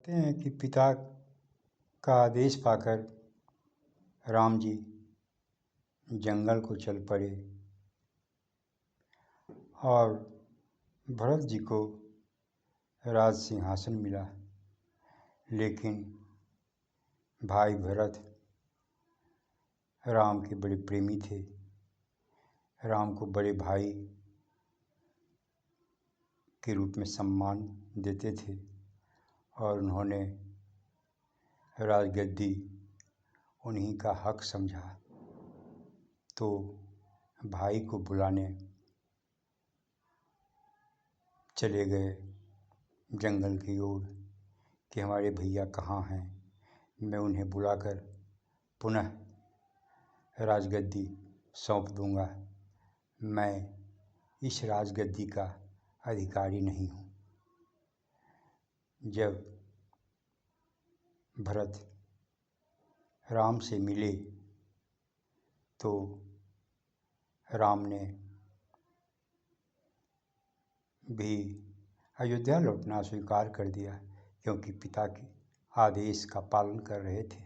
कहते हैं कि पिता का आदेश पाकर राम जी जंगल को चल पड़े और भरत जी को राज सिंहासन मिला। लेकिन भाई भरत राम के बड़े प्रेमी थे, राम को बड़े भाई के रूप में सम्मान देते थे और उन्होंने राजगद्दी उन्हीं का हक समझा। तो भाई को बुलाने चले गए जंगल की ओर कि हमारे भैया कहाँ हैं, मैं उन्हें बुलाकर पुनः राजगद्दी सौंप दूंगा। मैं इस राजगद्दी का अधिकारी नहीं हूँ। जब भरत राम से मिले तो राम ने भी अयोध्या लौटना स्वीकार कर दिया, क्योंकि पिता के आदेश का पालन कर रहे थे।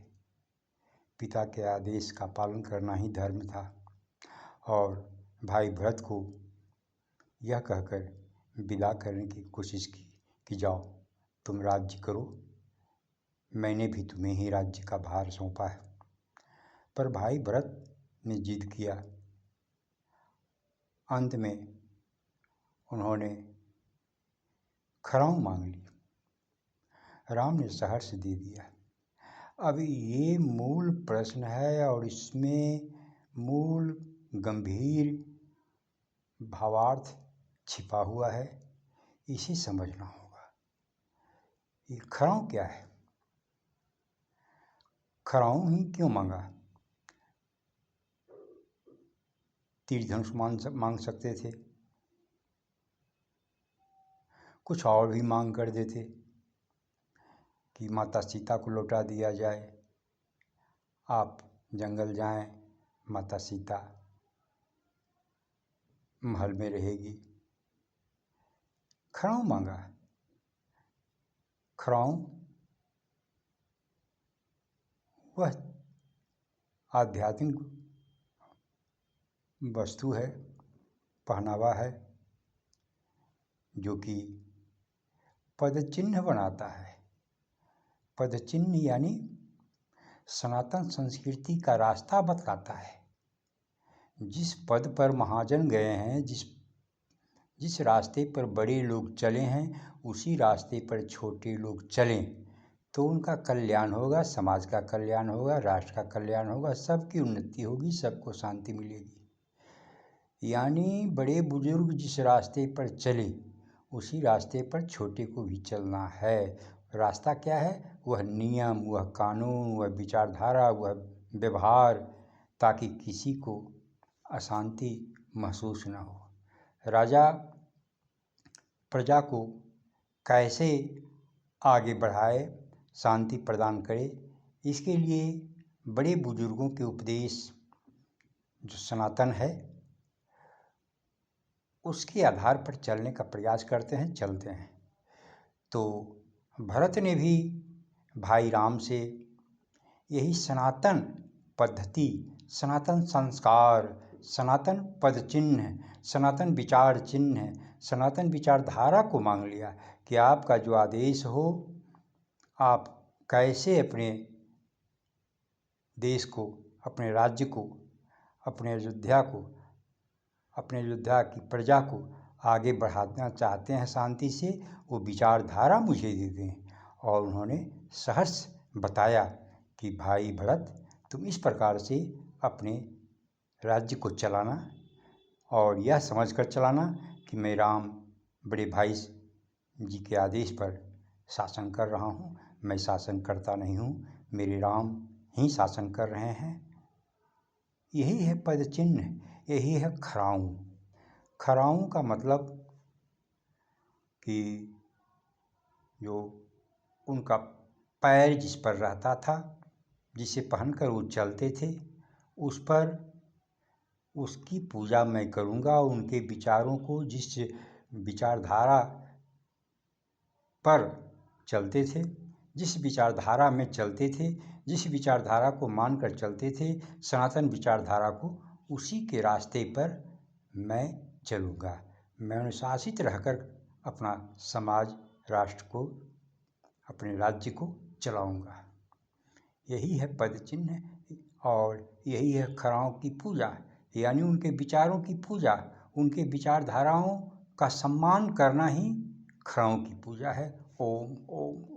पिता के आदेश का पालन करना ही धर्म था। और भाई भरत को यह कहकर विदा करने की कोशिश की कि जाओ तुम राज्य करो, मैंने भी तुम्हें ही राज्य का भार सौंपा है। पर भाई भरत ने जिद किया। अंत में उन्होंने खराऊ मांग ली। राम ने सहर्ष दे दिया। अब ये मूल प्रश्न है और इसमें मूल गंभीर भावार्थ छिपा हुआ है, इसे समझना होगा। ये खराऊ क्या है? खराऊ ही क्यों मांगा? तीर धनुष मांग सकते थे, कुछ और भी मांग कर देते कि माता सीता को लौटा दिया जाए, आप जंगल जाएं, माता सीता महल में रहेगी। खराऊ मांगा। खराऊ वह आध्यात्मिक वस्तु है, पहनावा है, जो कि पदचिन्ह बनाता है। पदचिन्ह यानी सनातन संस्कृति का रास्ता बतलाता है। जिस पद पर महाजन गए हैं, जिस रास्ते पर बड़े लोग चले हैं, उसी रास्ते पर छोटे लोग चलें तो उनका कल्याण होगा, समाज का कल्याण होगा, राष्ट्र का कल्याण होगा, सबकी उन्नति होगी, सबको शांति मिलेगी। यानी बड़े बुजुर्ग जिस रास्ते पर चले उसी रास्ते पर छोटे को भी चलना है। रास्ता क्या है? वह नियम, वह कानून, वह विचारधारा, वह व्यवहार, ताकि किसी को अशांति महसूस न हो। राजा प्रजा को कैसे आगे बढ़ाए, शांति प्रदान करे, इसके लिए बड़े बुजुर्गों के उपदेश जो सनातन है उसके आधार पर चलने का प्रयास करते हैं, चलते हैं। तो भरत ने भी भाई राम से यही सनातन पद्धति, सनातन संस्कार, सनातन पद चिन्ह, सनातन विचार चिन्ह, सनातन विचारधारा को मांग लिया कि आपका जो आदेश हो, आप कैसे अपने देश को, अपने राज्य को, अपने अयोध्या को, अपने अयोध्या की प्रजा को आगे बढ़ाना चाहते हैं शांति से, वो विचारधारा मुझे दे दें। और उन्होंने सहर्ष बताया कि भाई भरत, तुम इस प्रकार से अपने राज्य को चलाना और यह समझकर चलाना कि मैं राम बड़े भाई जी के आदेश पर शासन कर रहा हूँ, मैं शासन करता नहीं हूँ, मेरे राम ही शासन कर रहे हैं। यही है पद चिन्ह, यही है खराऊ। खराऊ का मतलब कि जो उनका पैर जिस पर रहता था, जिसे पहनकर वो चलते थे, उस पर उसकी पूजा मैं करूँगा। उनके विचारों को, जिस विचारधारा पर चलते थे, जिस विचारधारा में चलते थे, जिस विचारधारा को मानकर चलते थे, सनातन विचारधारा को, उसी के रास्ते पर मैं चलूँगा। मैं अनुशासित रहकर अपना समाज, राष्ट्र को, अपने राज्य को चलाऊँगा। यही है पद चिन्ह और यही है खड़ाओं की पूजा, यानी उनके विचारों की पूजा, उनके विचारधाराओं का सम्मान करना ही खड़ाओं की पूजा है। ओम ओम।